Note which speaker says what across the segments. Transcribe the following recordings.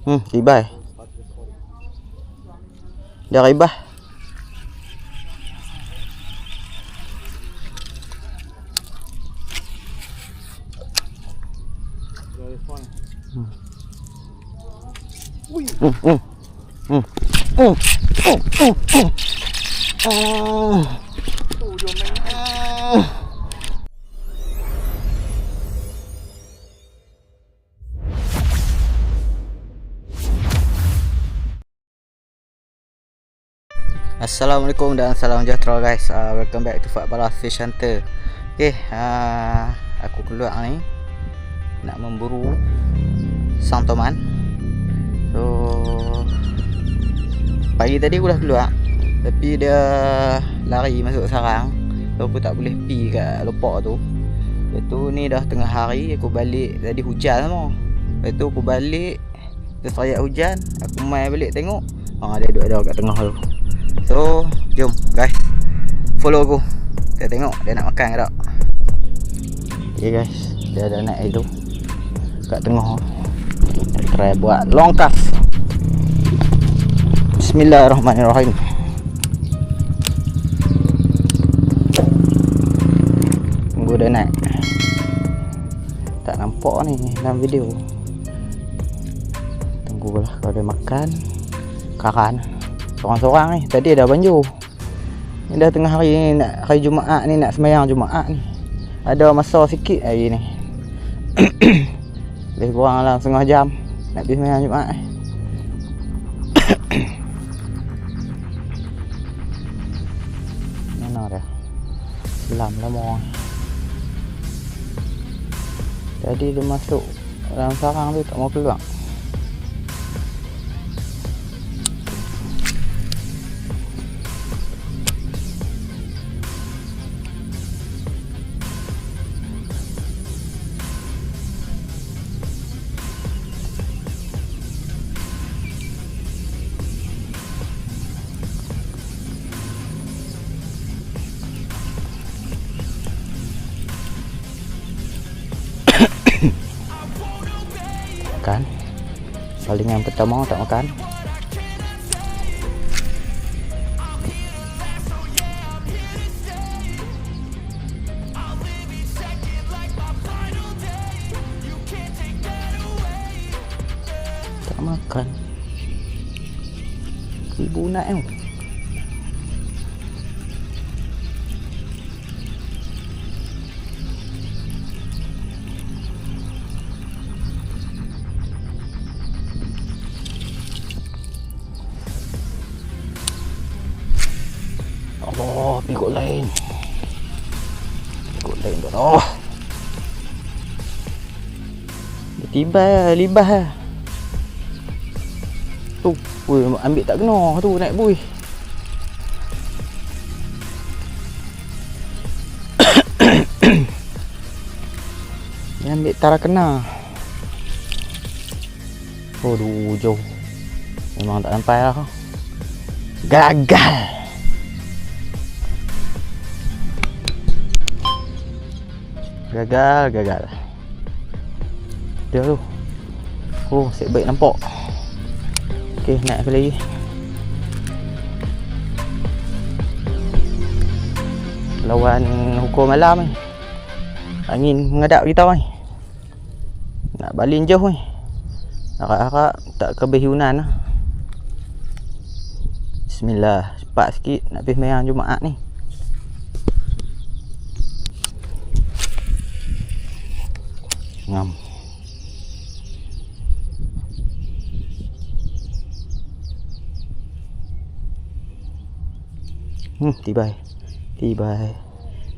Speaker 1: Tibay. Dia ribah. Assalamualaikum dan salam sejahtera guys. Welcome back to Fat Balas Fish Hunter. Okay, aku keluar ni nak memburu sang toman. So pagi tadi aku dah keluar, tapi dia lari masuk sarang. So aku tak boleh pi kat lopak tu. Lepas tu ni dah tengah hari, aku balik tadi hujan semua. Lepas tu aku balik, tersayat hujan, aku mai balik tengok, dia duduk kat tengah tu. So jom guys, follow aku, kita tengok dia nak makan ke tak. Okay guys, dia dah naik itu kat tengah. Kita try buat long cast. Bismillahirrahmanirrahim. Tunggu dia naik. Tak nampak ni dalam video. Tunggulah kalau dia makan. Karan seorang-seorang ni. Tadi ada banjur. Ni dah tengah hari ni, nak hari Jumaat ni, nak sembahyang Jumaat ni. Ada masa sikit hari ni. Lebih kurang lah setengah jam nak pergi sembahyang Jumaat ni. Mana dia? Selam lama. Tadi dia masuk dalam sarang tu tak mau keluar. Makan. Paling yang pertama tak makan. Tak makan. Ibu nak tu. Allah, pikuk lain. Pikuk lain tu. Oh. Dia tiba libah lah. Tu, ambil tak kena tu naik buih. Dia ambil tara kena. Aduh, jauh. Memang tak sampai lah. Gagal. Gagal. Dia tu. Oh, set baik nampak. Okey, naik lagi. Lawan hukum malam ni. Angin mengadap kita ni. Nak balin jauh ni. Harap-harap tak kebihunan lah. Bismillah, cepat sikit nak pergi sembahyang Jumaat ni. Ngam. Tibai.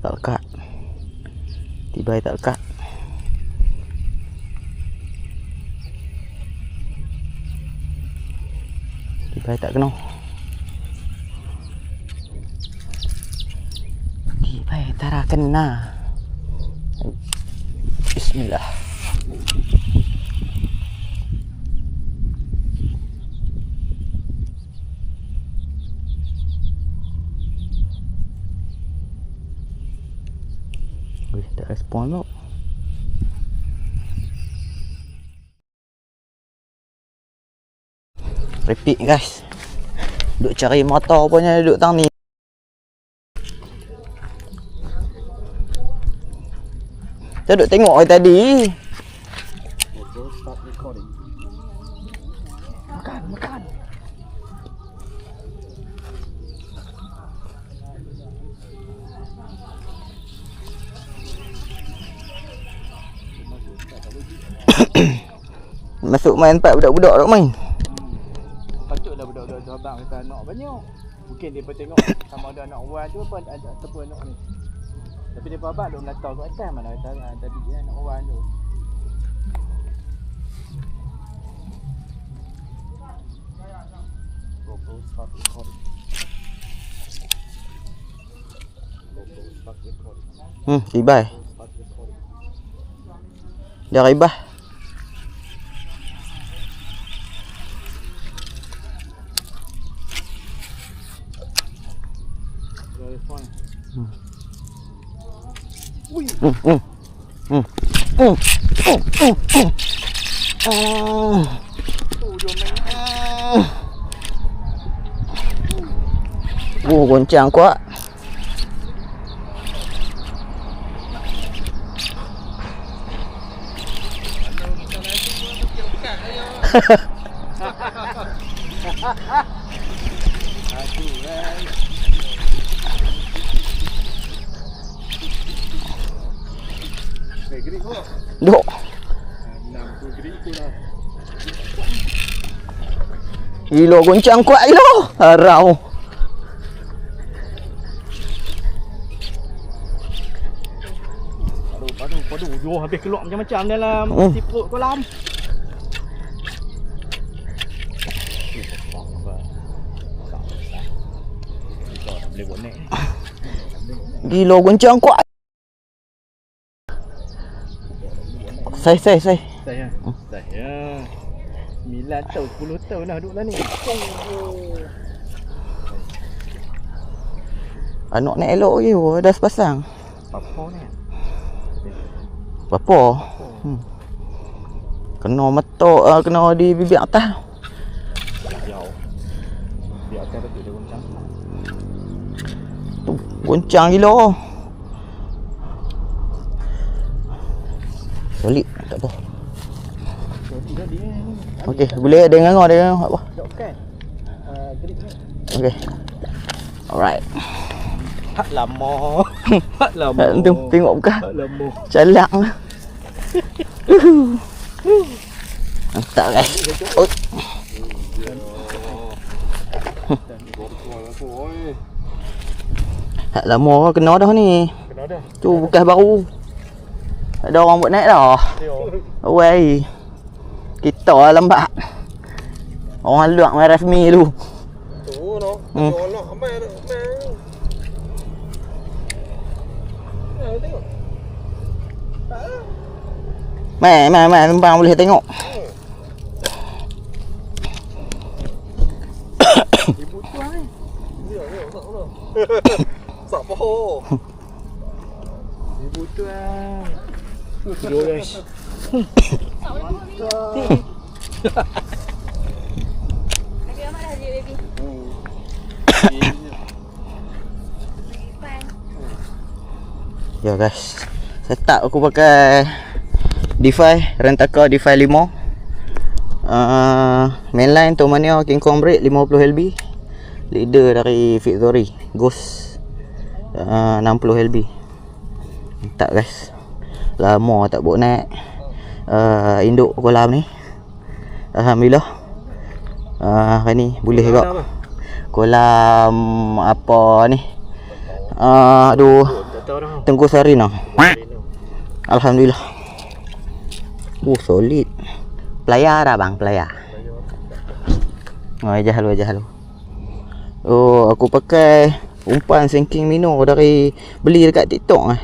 Speaker 1: Tak lekat. Tibai tak lekat. Tibai tak kena. Tibai tak kena. Bismillah. Tak respon tu. Repeat guys. Duk cari motor punya duduk tang ni. Saya duk tengok tadi. Makan. Masuk main tempat budak-budak tak main.
Speaker 2: Patutlah budak-budak tu abang kata anak banyak. Mungkin dia pun tengok sama ada anak orang tu apa ada ataupun anak ni. Tapi dia abang duk melata kat atas mana tadi anak orang tu.
Speaker 1: Ribah. Dia ribah. Goncang kuat. Duk. Gila goncang kuat gila. Harau.
Speaker 2: Padu. Yo habis keluar macam-macam dalam siput kolam.
Speaker 1: Gila goncang kuat. Sai.
Speaker 2: Saya. 9 tahun, 10 tahun dah duduk lah ni.
Speaker 1: Anak nak elok lagi, dah sepasang.
Speaker 2: Apa ni?
Speaker 1: Berapa? Kena metok, kena di bibir atas.
Speaker 2: Jauh. Biar atas betul dia goncang.
Speaker 1: Tu, goncang gila. Solid, tak apa. Okey, boleh ada ngangor dia apa?
Speaker 2: Okey. Grip ni.
Speaker 1: Okey. Alright.
Speaker 2: Hak lama.
Speaker 1: Tengok bukan?
Speaker 2: Hak lama.
Speaker 1: Calak lah. Mantap guys. Oh. Hak lama lah kena dah ni.
Speaker 2: Kena dah.
Speaker 1: Tu bekas baru. Ada orang buat naik dah. Wei. Kita lah lambat. Orang luak main rasmi tu.
Speaker 2: Tu noh. Tolak main. Tengok.
Speaker 1: Main lembang boleh tengok.
Speaker 2: Ibu tuan ni. Ya, tak. Sak poho. Ibu tuan. Tidur guys.
Speaker 3: Baby amat dah dia baby.
Speaker 1: Ya guys, setup aku pakai DeFi, Rentacar DeFi 5. Mainline Tomania King Kong Break 50 LB. Leader dari Victory Ghost 60 LB. Mantap guys. Lama tak buat naik induk kolam ni. Alhamdulillah. Hari ni boleh juga. Kolam apa ni? Aduh. Tengku Sarina. Alhamdulillah. Solid. Pelayar dah bang, pelayar. Wajah lu. Oh, aku pakai umpan sinking minnow dari beli dekat TikTok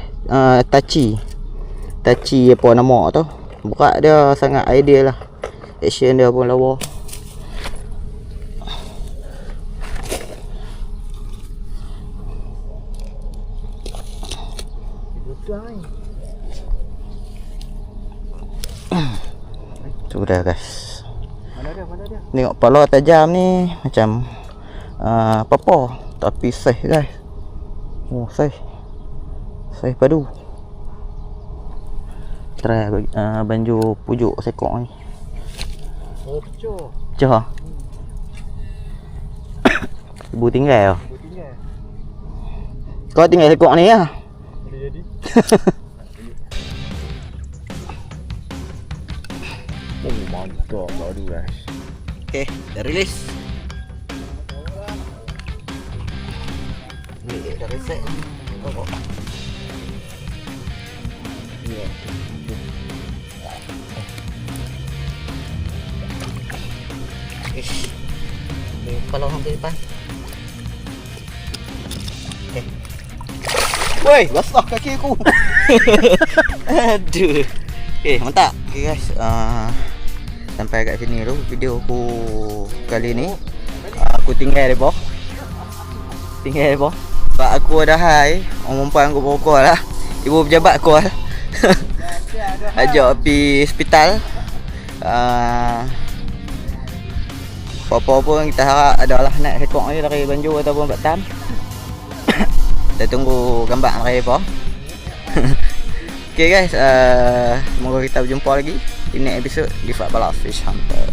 Speaker 1: Tachi apa nama tu. Berat dia sangat ideal lah. Action dia pun lawa. Sudah guys.
Speaker 2: Mana dia?
Speaker 1: Tengok pala tajam ni macam apa-apa tapi saiz guys. Oh saiz padu. Try banjur pujuk sekok ni.
Speaker 2: Oh, pecah.
Speaker 1: Pecah. Ibu tinggal.
Speaker 2: Ibu tinggal.
Speaker 1: Kau tinggal sekok ni lah.
Speaker 2: Boleh jadi. Oh, mantap baru guys.
Speaker 1: Okay, dah release. Ni dah reset. Oh.
Speaker 2: Ya.
Speaker 1: Ish. Ni kalau hampir depan. Okay. Woi, basah kaki aku. Aduh. Okay, mantap. Okay guys, sampai kat sini dulu video aku kali ni. Aku tinggal di bawah. Sebab aku dah hai, orang perempuan aku bawa call lah. Ibu pejabat call. Ajak pergi hospital. Apa-apa pun kita harap adalah nak rekod ni dari Banjur ataupun Batam. Kita tunggu gambar dari apa. Okay guys, semoga kita berjumpa lagi di next episode di Fat Balas Fish Hunter.